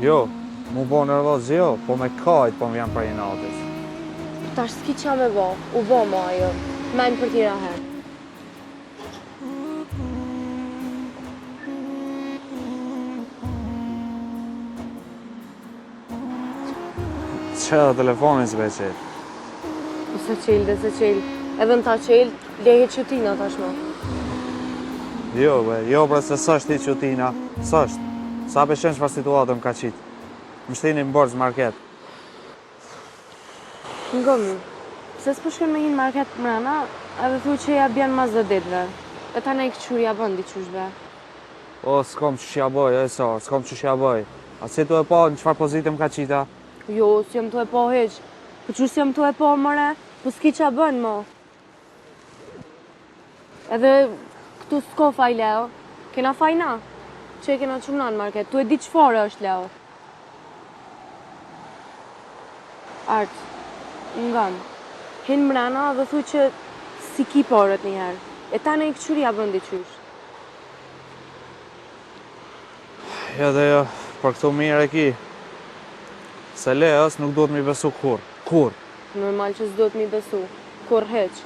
Jo, mu bo nervoz jo, po me kajt po më jam prej natës. Tash s'ki qa me bo, u bo ma ajo, menjë për tira herë. Që dhe telefonin s'be qëtë. Se qelë dhe se qelë, edhe në ta qelë, lehe qëtina tashma. Jo, bre, se s'është ti qutina, s'është. Sa pe qenë çfarë situatën ka qitë. Më shtini më borë market. Ngëmi, pse s'po shkën me hinë market mrena, edhe thuj që ja bjen mas dhe ditve. E ta ne i këqurja bëndi qyshbe. O, s'kom që shja bëj, s'kom që shja bëj. A si tu e po në qëfar pozitëm ka qita? Jo, si jam tu e po heq. Po që si jam tu e po, mëre, po s'ki qa bën, mo. Edhe këtu s'ko faj Leo. Kena fajna. Që e kena qumna në market. Tu e di qëfare është Leo. Art, ngan. Hinë mrena dhe thuj që si ki porët njëherë. E ta në i këqyria bëndi qysh. Jo dhe jo, për këtu mirë e ki. Se Leos nuk duhet mi besu kur. Kur? Normal që s'duhet mi besu. Kur heq.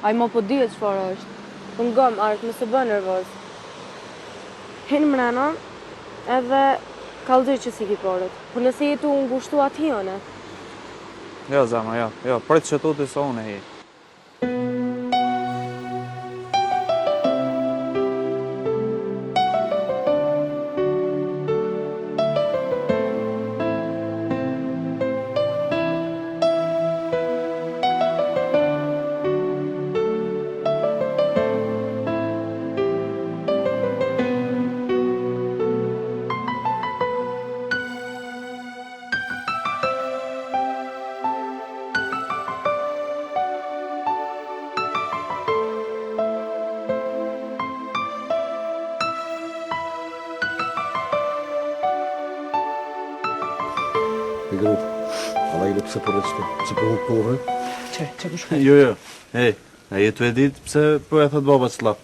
Aj mo po dihet qëfar është. Po ngëm, Art, më se bë nervoz. Hinë mrena, edhe kallëgjë që si ki porët. Po nëse jetu ngushtu ati jone. Jo, zama, jo, prit që tu të se unë e hi. Grup, alla ile pse po rreshtë, pse po hukohe? Që po shkoj? Jo. Ej, a je tu e ditë pse po e thot baba s'llap?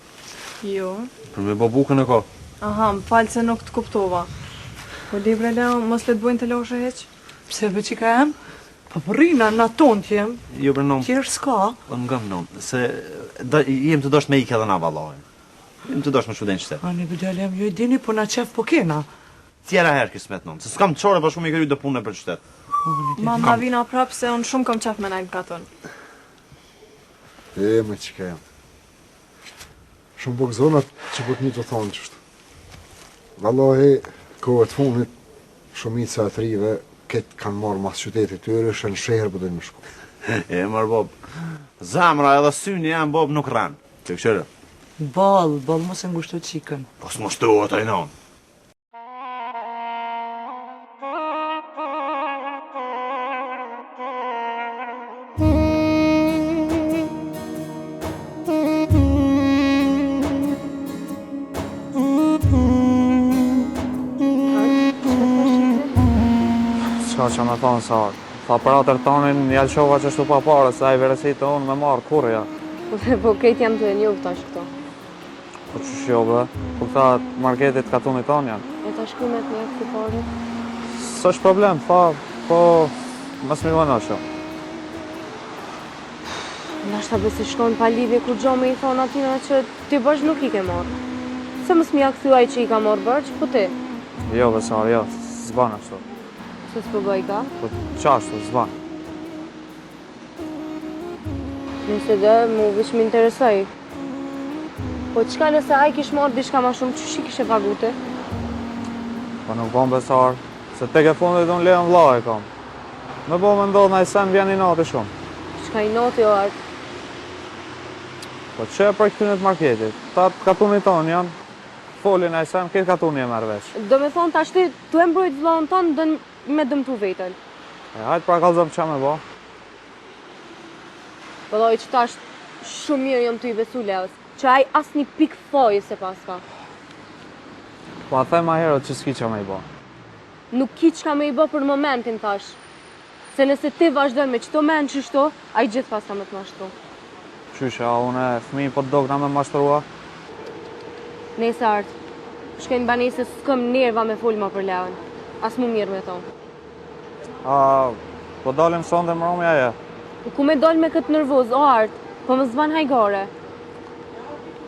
Jo. Për me babukën e ka. Aha, më falë se nuk të kuptova. Po libre Leo, mos le të bojnë të loshe heq? Pse be që ka em? Po përrina, në tonë që jem. Jo për nom. Qërë s'ka? Po nga nom, se jem të dosh me ikë edhe na vallohen. Jem të dosh me shuden qëtet. Ani bëdjale jem, jo i dini, po na qef po kena. Tjera herë kismet nom, se s'kam të qore pa shumë i kërju dhe punë për qytet. Mama vina prap se unë shumë kam qef me najnë katon. E, me që ka jam. Shumë bëk zonat që po të një të thonë qështë. Vallahi, kohë të funit, shumica e trive, këtë kanë marrë mas qytetit tyre, shënë shehër për të në shku. E, marë bob, zamra edhe syni janë bob nuk ranë. Të këshërë? Bal mos e ngushtu qikën. Po s'mo shtu ata i nonë. Qa që me thonë sarë. Tha për atër tonin, një alqova që shtu pa pare, se a i verësit të unë me marë, kur ja. Po këtë jam të e njëvë tash këto. Po që shjove, po këta marketit katunit tonë janë. E ta shku me të një këtë porët. S'është problem, tha, po mas mi vënë që. Nashta besi shkojnë pa lidhje kur gjo me i thonë atina që ti bësh nuk i ke marrë. Se mës mi a këthuaj që i ka marrë bërq, po ti. Jo, besar, jo, s'ban ashtu. Se s'po bëj ka. Po qashtu, s'ban. Nëse dhe mu vish m'interesoj. Po qka nëse a i kish marrë diçka ma shumë, që shi kishe pagute? Po nuk bon besar, se tek e fundit unë lejon vlla e kam. Me bo me ndodh na i sen vjen i nati shumë. Qka i noti o artë? Po që e për këtynit marketit, ta katunit tonë janë, folin a i sen, këtë katuni e merë veç. Do me thonë tash ti, tu e mbrojt vllahën tonë, dën me dëmtu vetën. E hajtë pra kalzëm që me bo. Vëlloj që tash shumë mirë jam të i besu Leos, që aj as një pikë foje se pas ka. Po a them ma herët që s'ki që me i bo. Nuk ki qka me i bë për momentin tash. Se nëse ti vazhdojnë me qëto menë qështo, a i gjithë pas ka me të mashtu. Qyshe, a une fëmi po të dogna me mashtrua? Nese artë, shkojnë bani se s'këm nerva me full ma për Leon. as më mirë me thonë. A, po dalim sonde më romi aja? Ku me dal me këtë nervoz, o artë, po më zban hajgare.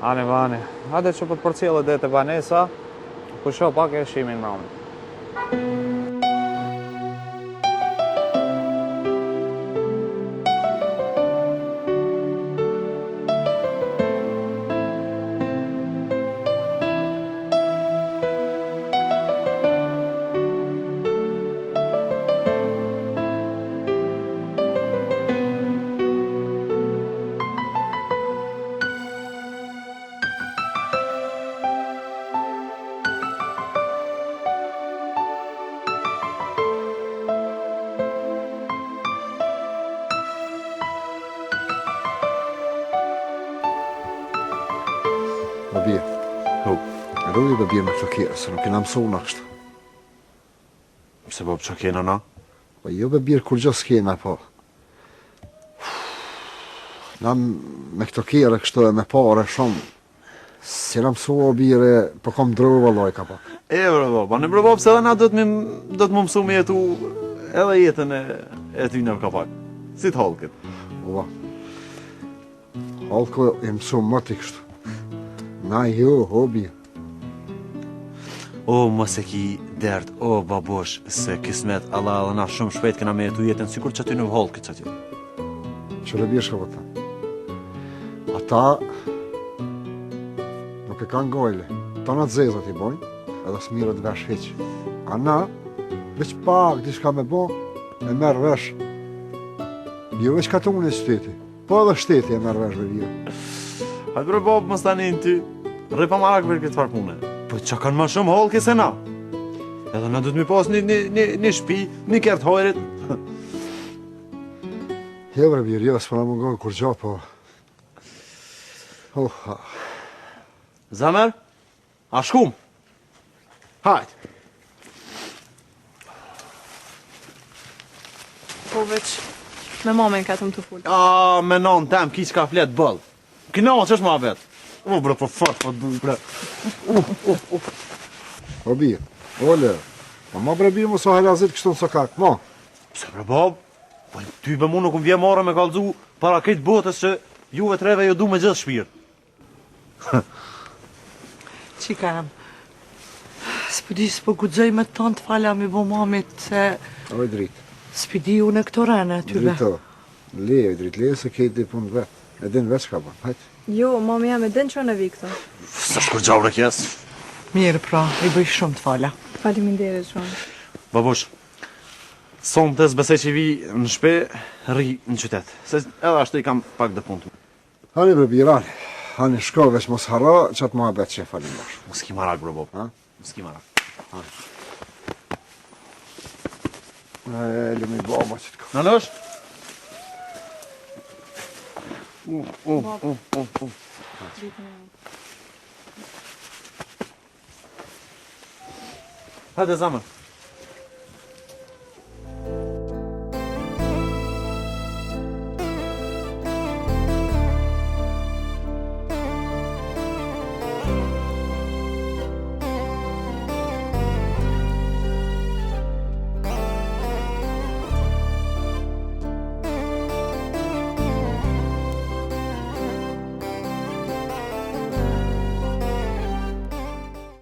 Ani vani, hajde që po të përcjellë dhe të Vanesa, ku shoh pak e shimin më romi. Babie, Hu, rrugë babie me flokira, se nuk kena mësu në kështu. pse po që kena na? Po jo babie kur gjë s'kena, po. Na me këto kjera kështu e me pare shumë. Si na mësu o bire, po kom drë valloj ka po. E, bro, në bro, pse edhe na do të më mësu me jetu edhe jetën e ty në kapak. Si të halkët. Ua. Halko e mësu më të kështu. Na jo, hobi. O, mos e ki dert, o, babosh, se kismet Allah edhe na shumë shpejt këna me jetu jetën, sikur që aty në halkët që aty. Që le bjeshka po ta. Ata nuk e kanë gojle. Ta në të zezat i bojnë, edhe s'mirët vesh heq. A na, veç pak diçka me bo, e merë vesh. Jo veç ka të unë e shteti, po edhe shteti e merë vesh me vjo. Hajtë bre, bab, më stani në ty, rrej pa marak për këtë farë pune. Po që kanë ma shumë halkë se na. Edhe na du të mi pas një shpi, një kert hojrit. Jo bre birë, jo, s'pëna më ngojnë kur gjo, po... Zamer, a shkum? Hajtë. Po veç me mamin ka të më të full. A, me non tem, ki që ka flet bëll. Kina, që është ma vetë? U, bre, po fat, po du, bre. O birë, ole, po ma bre birë më so halazit kështu në sokak, ma. Pse, bre, bab? Po ty be mu nuk më vje marrë me kalzu para këtë botës që juve treve ju du me gjithë shpirë. Qika jam. S'po guxoj me të fala mi bo mamit se O e dritë. s'pidi unë e këto rene atyve. Drito, le, se kejti punë vetë. E din veç ka ban, hajtë. Jo, mami jam e din që në vi këto. Së shkur gjau rëkjes. Mirë pra, i bëj shumë të fala. Faleminderit shumë. Babush, son të zbesej që i vi në shpe, rri në qytet. Se edhe ashtu i kam pak dhe punë. Hani bre birani, hani shko veç mos hara, qatë ma betë që e falim bash. Mos ki marak, bro, Bob. Ha? Mos ki marak. E, lëmi baba që t'ka. Në lësh? Hajde, zamër.